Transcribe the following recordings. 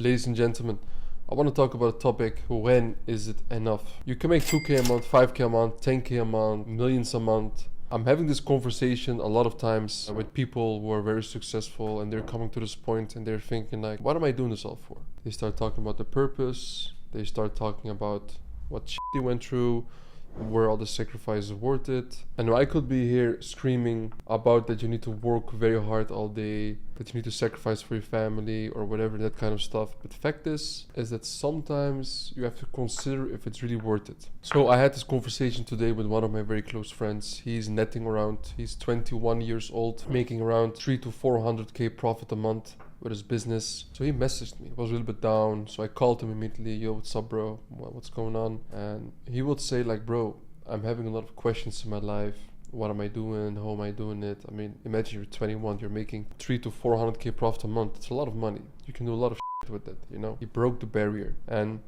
Ladies and gentlemen, I want to talk about a topic: when is it enough? You can make 2k a month, 5k a month, 10k a month, millions a month. I'm having this conversation a lot of times with people who are very successful, and they're coming to this point and they're thinking like, what am I doing this all for? They start talking about the purpose, they start talking about what shit they went through, were all the sacrifices worth it? And I could be here screaming about that you need to work very hard all day, that you need to sacrifice for your family or whatever, that kind of stuff. But the fact is that sometimes you have to consider if it's really worth it. So I had this conversation today with one of my very close friends. He's netting around, he's 21 years old, making around 300 to 400k profit a month with his business. So he messaged me. I was a little bit down, so I called him immediately. Yo, what's up, bro? What's going on? And he would say like, bro, I'm having a lot of questions in my life. What am I doing? How am I doing it? I mean, imagine you're 21, you're making 300 to 400k profit a month. It's a lot of money. You can do a lot of shit with it, you know? He broke the barrier, and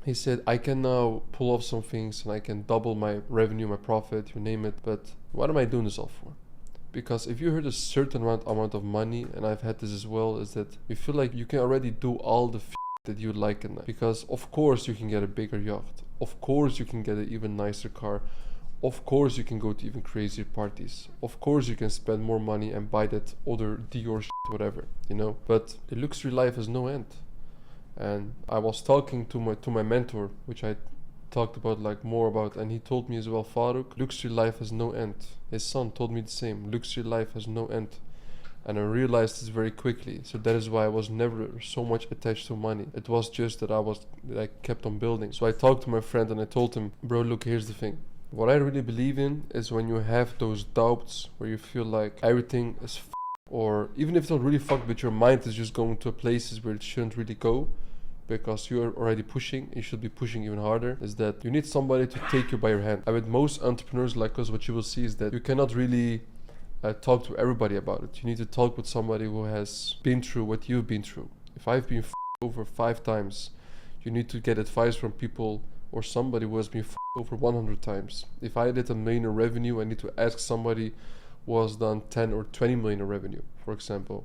he said, I can now pull off some things and I can double my revenue, my profit, you name it. But what am I doing this all for? Because if you heard a certain amount of money, and I've had this as well, is that you feel like you can already do all the that you like in life. Because of course you can get a bigger yacht. Of course you can get an even nicer car. Of course you can go to even crazier parties. Of course you can spend more money and buy that other Dior whatever, you know. But the luxury life has no end. And I was talking to my mentor, which I talked about like more about, and he told me as well, Farouk, luxury life has no end. His son told me the same. Luxury life has no end. And I realized this very quickly. So that is why I was never so much attached to money. It was just that I kept on building. So I talked to my friend and I told him, bro, look, here's the thing. What I really believe in is when you have those doubts where you feel like everything is or even if it's not really fucked, but your mind is just going to places where it shouldn't really go, because you're already pushing, you should be pushing even harder, is that you need somebody to take you by your hand. And with most entrepreneurs like us, what you will see is that you cannot really talk to everybody about it. You need to talk with somebody who has been through what you've been through. If I've been over 5 times, you need to get advice from people or somebody who has been over 100 times. If I did $1 million in revenue, I need to ask somebody who has done 10 or 20 million in revenue, for example.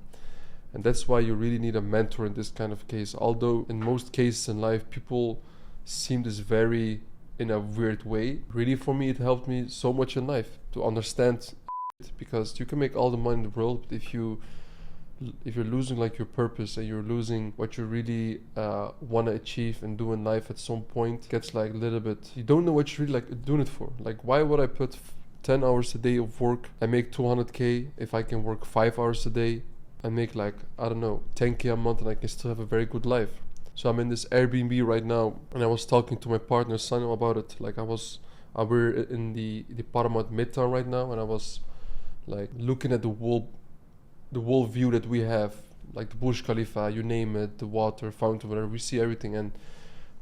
And that's why you really need a mentor in this kind of case. Although in most cases in life, people seem this very in a weird way. Really, for me, it helped me so much in life to understand it, because you can make all the money in the world, but if you're losing like your purpose and you're losing what you really want to achieve and do in life, at some point it gets like a little bit, you don't know what you're really like doing it for. Like, why would I put 10 hours a day of work and make 200k if I can work 5 hours a day and make like, I don't know, 10k a month, and I can still have a very good life? So I'm in this Airbnb right now, and I was talking to my partner Sano about it. Like we're in the Paramount Midtown right now, and I was like looking at the wall view that we have, like the Burj Khalifa, you name it, the water fountain, whatever, we see everything. And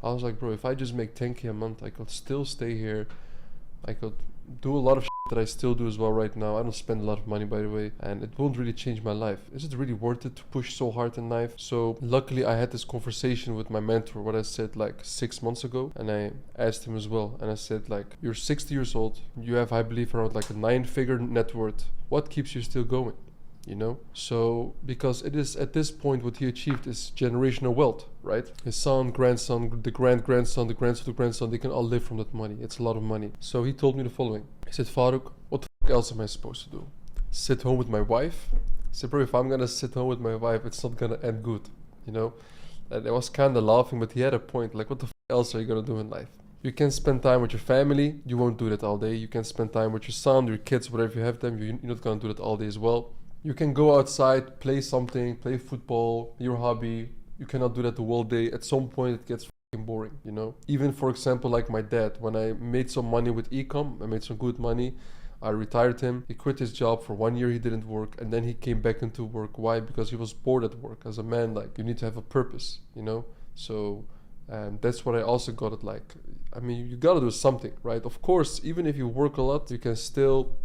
I was like, bro, if I just make 10k a month, I could still stay here. I could do a lot of that I still do as well right now. I don't spend a lot of money, by the way, and it won't really change my life. Is it really worth it to push so hard in life? So luckily I had this conversation with my mentor, what I said like 6 months ago, and I asked him as well, and I said like, you're 60 years old, you have, I believe, around like a 9-figure net worth. What keeps you still going? You know? So because it is at this point what he achieved is generational wealth, right? His son, grandson, the grandson, the grandson, they can all live from that money. It's a lot of money. So he told me the following. He said, Farouk, what the fuck else am I supposed to do? Sit home with my wife? I said, bro, if I'm gonna sit home with my wife, it's not gonna end good, you know? And I was kind of laughing, but he had a point. Like, what the fuck else are you gonna do in life? You can spend time with your family. You won't do that all day. You can spend time with your son, your kids, whatever you have them. You're not gonna do that all day as well. You can go outside, play something, play football, your hobby. You cannot do that the whole day. At some point it gets fucking boring, you know? Even for example, like my dad, when I made some money with e-com, I made some good money, I retired him. He quit his job for 1 year, he didn't work, and then he came back into work. Why? Because he was bored at work. As a man, like, you need to have a purpose, you know? So, and that's what I also got it like. I mean, you gotta do something, right? Of course, even if you work a lot, you can still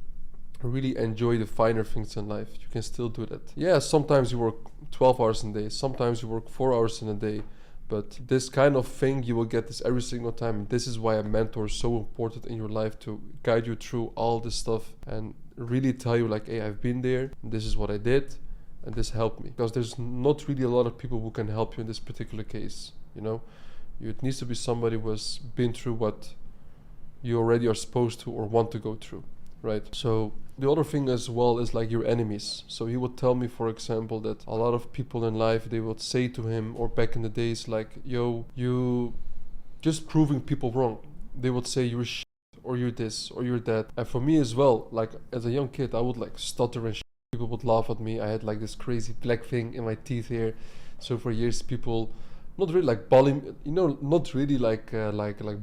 really enjoy the finer things in life. You can still do that. Yeah, sometimes you work 12 hours in a day, sometimes you work 4 hours in a day, but this kind of thing, you will get this every single time. And this is why a mentor is so important in your life, to guide you through all this stuff and really tell you like, hey, I've been there, this is what I did, And this helped me because there's not really a lot of people who can help you in this particular case. It needs to be somebody who has been through what you already are supposed to or want to go through, right? So the other thing as well is like your enemies. So he would tell me, for example, that a lot of people in life, they would say to him, or back in the days, like, yo, you just proving people wrong. They would say you're shit, or you're this, or you're that. And for me as well, like as a young kid, I would like stutter and shit. People would laugh at me. I had like this crazy black thing in my teeth here. So for years, people not really like bully me, not really like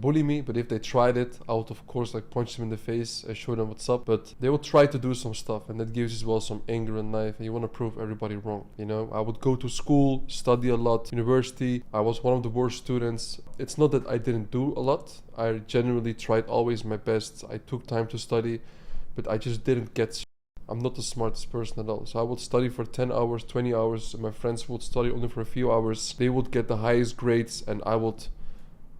bully me, but if they tried it, I would of course like punch them in the face and show them what's up. But they would try to do some stuff, and that gives as well some anger and knife, and you want to prove everybody wrong. I would go to school, study a lot, university. I was one of the worst students. It's not that I didn't do a lot. I genuinely tried always my best. I took time to study, but I just didn't get. I'm not the smartest person at all. So I would study for 10 hours, 20 hours. And my friends would study only for a few hours. They would get the highest grades and I would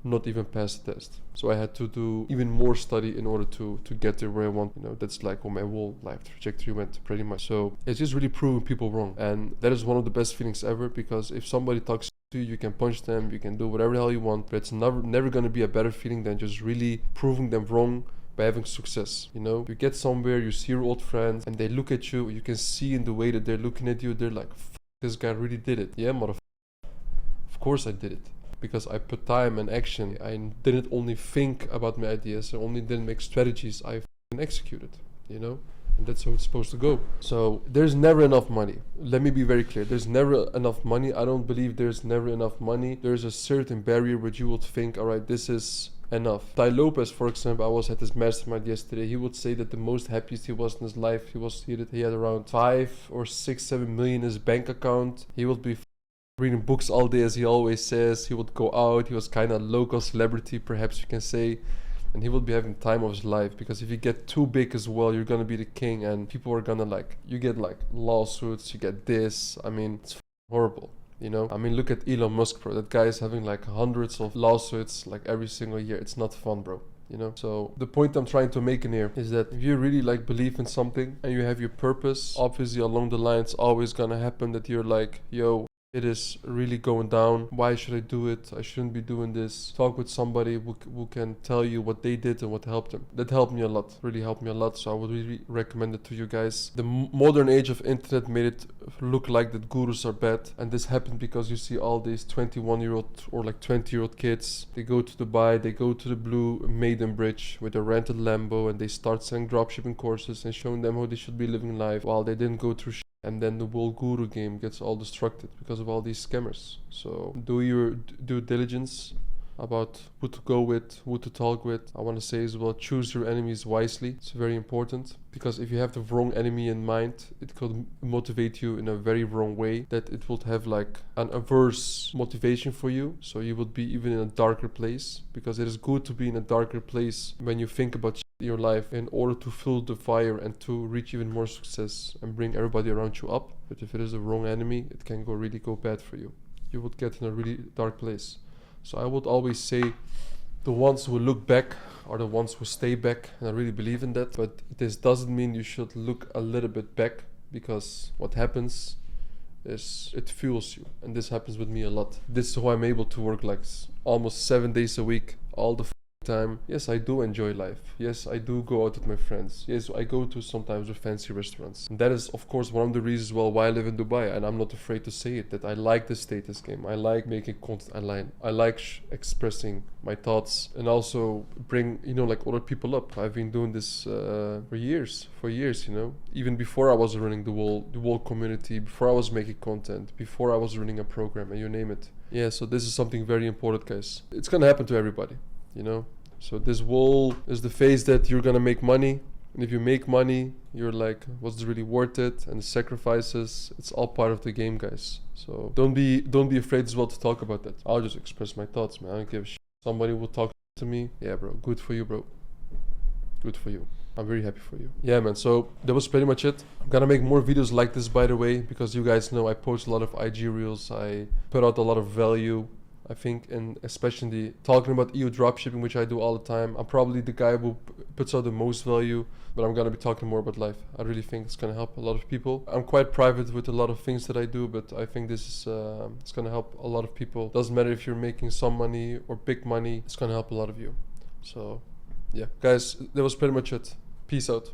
not even pass the test. So I had to do even more study in order to get to where I want. That's like where my whole life trajectory went pretty much. So it's just really proving people wrong. And that is one of the best feelings ever, because if somebody talks to you, you can punch them, you can do whatever the hell you want. But it's never going to be a better feeling than just really proving them wrong by having success. You get somewhere, you see your old friends, and they look at you. You can see in the way that they're looking at you, they're like, this guy really did it. Yeah, motherfucker. Of course I did it, because I put time and action. I didn't only think about my ideas, I only didn't make strategies, I executed, and that's how it's supposed to go. So there's never enough money. Let me be very clear. There's never enough money. I don't believe there's never enough money. There's a certain barrier where you would think, all right, this is enough. Ty Lopez, for example, I was at his mastermind yesterday. He would say that the most happiest he was in his life, he had around 5 or 6, 7 million in his bank account. He would be reading books all day, as he always says. He would go out. He was kind of a local celebrity, perhaps you can say. And he would be having the time of his life, because if you get too big as well, you're gonna be the king, and people are gonna you get lawsuits, you get this. I mean, it's horrible. Look at Elon Musk, bro. That guy is having hundreds of lawsuits every single year. It's not fun, bro. So the point I'm trying to make in here is that if you really believe in something and you have your purpose, obviously along the line it's always gonna happen that you're like, yo, it is really going down. Why should I do it? I shouldn't be doing this. Talk with somebody who can tell you what they did and what helped them. That helped me a lot. Really helped me a lot. So I would really recommend it to you guys. The modern age of internet made it look like that gurus are bad. And this happened because you see all these 21-year-old or 20-year-old kids. They go to Dubai, they go to the Blue Maiden Bridge with a rented Lambo, and they start selling dropshipping courses and showing them how they should be living life while they didn't go through. And then the whole guru game gets all destructed because of all these scammers. So do your due diligence about who to go with, who to talk with. I want to say as well, choose your enemies wisely. It's very important, because if you have the wrong enemy in mind, it could motivate you in a very wrong way, that it would have an adverse motivation for you. So you would be even in a darker place, because it is good to be in a darker place when you think about your life in order to fuel the fire and to reach even more success and bring everybody around you up. But if it is the wrong enemy, it can really go bad for you. You would get in a really dark place. So I would always say the ones who look back are the ones who stay back, and I really believe in that. But this doesn't mean you should look a little bit back, because what happens is it fuels you, and this happens with me a lot. This is how I'm able to work almost 7 days a week, all the time. Yes, I do enjoy life. Yes, I do go out with my friends. Yes, I go to sometimes to fancy restaurants. And that is of course one of the reasons why I live in Dubai, and I'm not afraid to say it, that I like the status game. I like making content online. I like expressing my thoughts, and also bring other people up. I've been doing this for years, even before I was running the whole community, before I was making content, before I was running a program, and you name it. Yeah, so this is something very important, guys. It's gonna happen to everybody. So this wall is the phase that you're gonna make money, and if you make money, you're like, was it really worth it? And the sacrifices, it's all part of the game, guys. So don't be afraid as well to talk about that. I'll just express my thoughts, man. I don't give a shit. Somebody will talk to me. Yeah, bro, good for you, bro. Good for you. I'm very happy for you. Yeah, man, so that was pretty much it. I'm gonna make more videos like this, by the way, because you guys know I post a lot of IG reels. I put out a lot of value. I think, and especially talking about EU dropshipping, which I do all the time. I'm probably the guy who puts out the most value, but I'm gonna be talking more about life. I really think it's gonna help a lot of people. I'm quite private with a lot of things that I do, but I think this is it's gonna help a lot of people. Doesn't matter if you're making some money or big money, it's gonna help a lot of you. So yeah, guys, that was pretty much it. Peace out.